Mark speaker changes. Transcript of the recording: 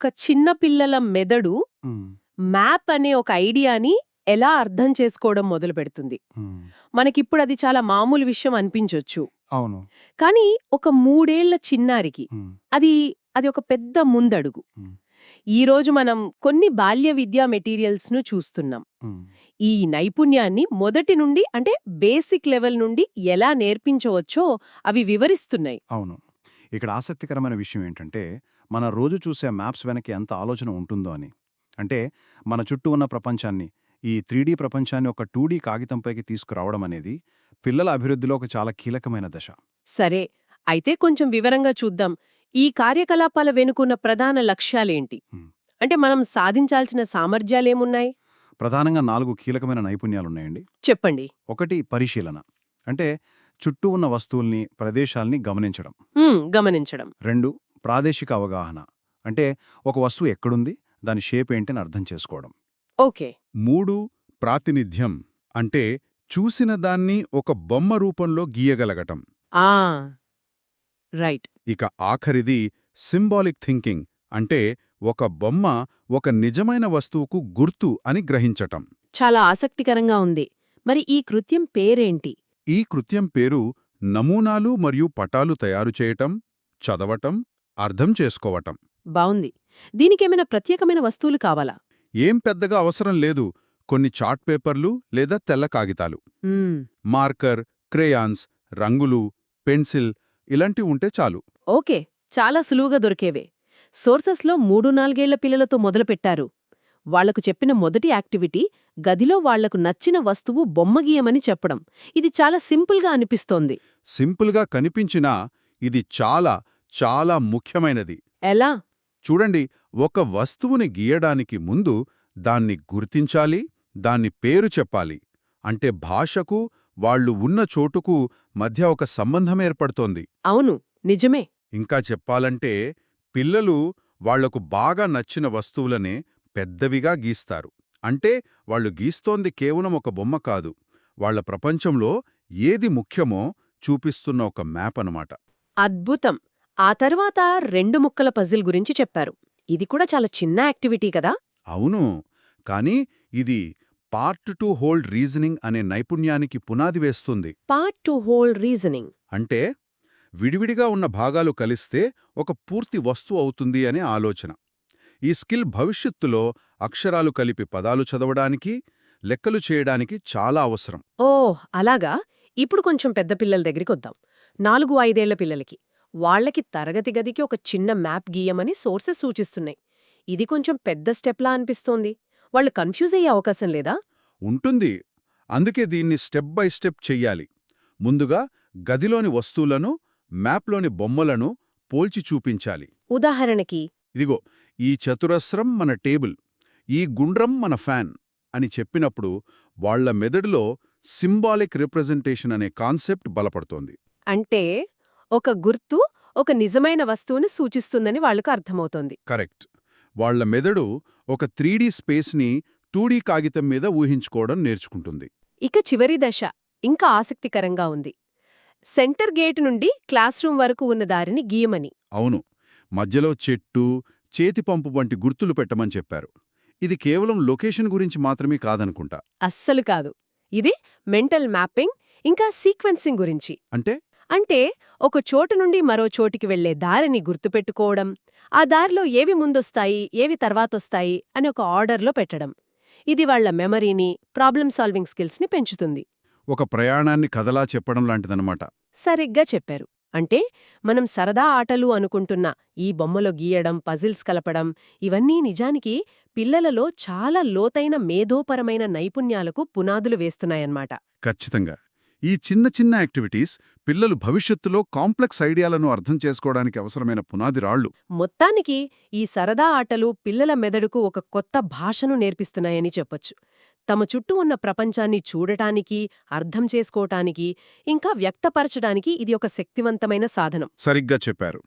Speaker 1: ఒక చిన్న పిల్లల మెదడు
Speaker 2: హ్మ్.
Speaker 1: మ్యాప్ అనే ఒక ఐడియాని ఎలా అర్థం చేసుకోవడం మొదలుపెడుతుంది.
Speaker 2: హ్మ్.
Speaker 1: మనకిప్పుడు అది చాలా మామూలు విషయం అనిపించొచ్చు.
Speaker 2: అవును.
Speaker 1: కానీ ఒక 3 ఏళ్ల చిన్నారికి
Speaker 2: హ్మ్.
Speaker 1: అది అది ఒక పెద్ద ముందడుగు.
Speaker 2: హ్మ్.
Speaker 1: ఈరోజు మనం కొన్ని బాల్య విద్యా మెటీరియల్స్‌ను చూస్తున్నాం.
Speaker 2: హ్మ్.
Speaker 1: ఈ నైపుణ్యాన్ని మొదటి నుండి అంటే బేసిక్ లెవెల్ నుండి ఎలా నేర్పించవచ్చో అవి వివరిస్తున్నాయి.
Speaker 2: అవును. ఇక్కడ ఆసక్తికరమైన విషయం ఏంటంటే, మన రోజు చూసే మ్యాప్స్ వెనక ఎంత ఆలోచన ఉంటుందో అని. అంటే, మన చుట్టూ ఉన్న ప్రపంచాన్ని, ఈ 3D ప్రపంచాన్ని ఒక 2D కాగితంపైకి తీసుకురావడం అనేది, పిల్లల అభివృద్ధిలో ఒక చాలా కీలకమైన దశ.
Speaker 1: సరే, అయితే కొంచెం వివరంగా చూద్దాం. ఈ కార్యకలాపాల వెనుకున్న ప్రధాన లక్ష్యాలేంటి?
Speaker 2: హ్మ్.
Speaker 1: అంటే మనం సాధించాల్సిన సామర్థ్యాలేమున్నాయి?
Speaker 2: ప్రధానంగా 4 కీలకమైన నైపుణ్యాలున్నాయండి.
Speaker 1: చెప్పండి.
Speaker 2: ఒకటి పరిశీలన. అంటే, చుట్టూ ఉన్న వస్తువుల్ని, ప్రదేశాల్ని గమనించడం.
Speaker 1: గమనించడం.
Speaker 2: 2 ప్రాదేశిక అవగాహన. అంటే, ఒక వస్తువు ఎక్కడుంది, దాని షేప్ ఏంటని అర్థం చేసుకోవడం.
Speaker 1: ఓకే.
Speaker 3: 3 ప్రాతినిధ్యం అంటే చూసిన దాన్ని ఒక బొమ్మ రూపంలో గీయగలగటం.
Speaker 1: ఆ! రైట్.
Speaker 3: ఇక ఆఖరిది సింబాలిక్ థింకింగ్ అంటే ఒక బొమ్మ ఒక నిజమైన వస్తువుకు గుర్తు అని గ్రహించటం.
Speaker 1: చాలా ఆసక్తికరంగా ఉంది. మరి ఈ కృత్యం పేరేంటి?
Speaker 3: ఈ కృత్యం పేరు నమూనాలు మరియు పటాలు తయారు చేయటం, చదవటం, అర్థం చేసుకోవటం.
Speaker 1: బావుంది. దీనికేమైనా ప్రత్యేకమైన వస్తువులు కావాలా?
Speaker 3: ఏం పెద్దగా అవసరం లేదు. కొన్ని చార్ట్ పేపర్లు లేదా తెల్ల కాగితాలు,
Speaker 1: హ్మ్.
Speaker 3: మార్కర్, క్రేయాన్స్, రంగులు, పెన్సిల్ ఇలాంటి ఉంటే చాలు.
Speaker 1: ఓకే. చాలా సులువుగా దొరికేవే. సోర్సెస్‌లో 3-4 ఏళ్ల పిల్లలతో మొదలుపెట్టారు. వాళ్లకు చెప్పిన మొదటి యాక్టివిటీ గదిలో వాళ్లకు నచ్చిన వస్తువు బొమ్మ గీయమని చెప్పడం. ఇది చాలా సింపుల్గా అనిపిస్తోంది.
Speaker 3: సింపుల్గా కనిపించినా ఇది చాలా, చాలా ముఖ్యమైనది.
Speaker 1: ఎలా?
Speaker 3: చూడండి, ఒక వస్తువుని గీయడానికి ముందు దాన్ని గుర్తించాలి, దాన్ని పేరు చెప్పాలి. అంటే భాషకు, వాళ్ళు ఉన్న చోటుకు మధ్య ఒక సంబంధం ఏర్పడుతోంది.
Speaker 1: అవును, నిజమే.
Speaker 3: ఇంకా చెప్పాలంటే, పిల్లలు వాళ్లకు బాగా నచ్చిన వస్తువులనే పెద్దవిగా గీస్తారు. అంటే వాళ్ళు గీస్తోంది కేవలం ఒక బొమ్మ కాదు, వాళ్ల ప్రపంచంలో ఏది ముఖ్యమో చూపిస్తున్న ఒక మ్యాప్ అనమాట.
Speaker 1: అద్భుతం. ఆ తర్వాత 2 ముక్కల పజిల్ గురించి చెప్పారు. ఇది కూడా చాలా చిన్న యాక్టివిటీ కదా?
Speaker 3: అవును, కానీ ఇది పార్ట్ టు హోల్డ్ రీజనింగ్ అనే నైపుణ్యానికి పునాది వేస్తుంది.
Speaker 1: Part to whole reasoning.
Speaker 3: అంటే విడివిడిగా ఉన్న భాగాలు కలిస్తే ఒక పూర్తి వస్తువు అవుతుంది అనే ఆలోచన. ఈ స్కిల్ భవిష్యత్తులో అక్షరాలు కలిపి పదాలు చదవడానికి, లెక్కలు చేయడానికి చాలా అవసరం.
Speaker 1: ఓహ్! అలాగా? ఇప్పుడు కొంచెం పెద్ద పిల్లల దగ్గరికొద్దాం. 4-5 ఏళ్ల పిల్లలకి. వాళ్ళకి తరగతి గదికి ఒక చిన్న మ్యాప్ గీయమని సోర్సెస్ సూచిస్తున్నాయి. ఇది కొంచెం పెద్ద స్టెప్లా అనిపిస్తోంది. వాళ్ళు కన్‌ఫ్యూజ్ అయ్యే అవకాశం లేదా?
Speaker 3: ఉంటుంది. అందుకే దీన్ని స్టెప్ బై స్టెప్ చెయ్యాలి. ముందుగా గదిలోని వస్తువులను, మ్యాప్లోని బొమ్మలను పోల్చి చూపించాలి.
Speaker 1: ఉదాహరణకి
Speaker 3: ఇదిగో, ఈ చతురస్రం మన టేబుల్, ఈ గుండ్రం మన ఫ్యాన్ అని చెప్పినప్పుడు వాళ్ల మెదడులో సింబాలిక్ రిప్రజెంటేషన్ అనే కాన్సెప్ట్ బలపడుతోంది.
Speaker 1: అంటే ఒక గుర్తు ఒక నిజమైన వస్తువుని సూచిస్తుందని వాళ్లకు అర్థమవుతోంది.
Speaker 3: కరెక్ట్. వాళ్ల మెదడు ఒక 3D స్పేస్ని 2D కాగితం మీద ఊహించుకోవడం నేర్చుకుంటుంది.
Speaker 1: ఇక చివరి దశ ఇంకా ఆసక్తికరంగా ఉంది. సెంటర్ గేట్ నుండి క్లాస్ రూమ్ వరకు ఉన్న దారిని గీయమని.
Speaker 3: అవును, మధ్యలో చెట్టు, చేతిపంపు వంటి గుర్తులు పెట్టమని చెప్పారు. ఇది కేవలం లొకేషన్ గురించి మాత్రమే కాదనుకుంటా.
Speaker 1: అస్సలు కాదు. ఇది మెంటల్ మ్యాపింగ్ ఇంకా సీక్వెన్సింగ్ గురించి. అంటే ఒక చోటు నుండి మరో చోటికి వెళ్లే దారిని గుర్తుపెట్టుకోవడం, ఆ దారిలో ఏవి ముందొస్తాయి, ఏవి తర్వాతొస్తాయి అని ఒక ఆర్డర్లో పెట్టడం. ఇది వాళ్ల మెమరీని, ప్రాబ్లమ్ సాల్వింగ్ స్కిల్స్ని పెంచుతుంది.
Speaker 3: ఒక ప్రయాణాన్ని కథలా చెప్పడం లాంటిదన్నమాట.
Speaker 1: సరిగ్గా చెప్పారు. అంటే మనం సరదా ఆటలు అనుకుంటున్న ఈ బొమ్మలో గీయడం, పజిల్స్ కలపడం ఇవన్నీ నిజానికి పిల్లలలో చాలా లోతైన మేధోపరమైన నైపుణ్యాలకు పునాదులు వేస్తున్నాయన్నమాట.
Speaker 3: ఖచ్చితంగా. ఈ చిన్న చిన్న యాక్టివిటీస్ పిల్లలు భవిష్యత్తులో కాంప్లెక్స్ ఐడియాలను అర్థం చేసుకోవడానికి అవసరమైన పునాది రాళ్లు.
Speaker 1: మొత్తానికి ఈ సరదా ఆటలు పిల్లల మెదడుకు ఒక కొత్త భాషను నేర్పిస్తున్నాయని చెప్పొచ్చు. తమ చుట్టూ ఉన్న ప్రపంచాన్ని చూడటానికి, అర్థం చేసుకోవటానికి, ఇంకా వ్యక్తపరచడానికి ఇది ఒక శక్తివంతమైన సాధనం.
Speaker 3: సరిగ్గా చెప్పారు.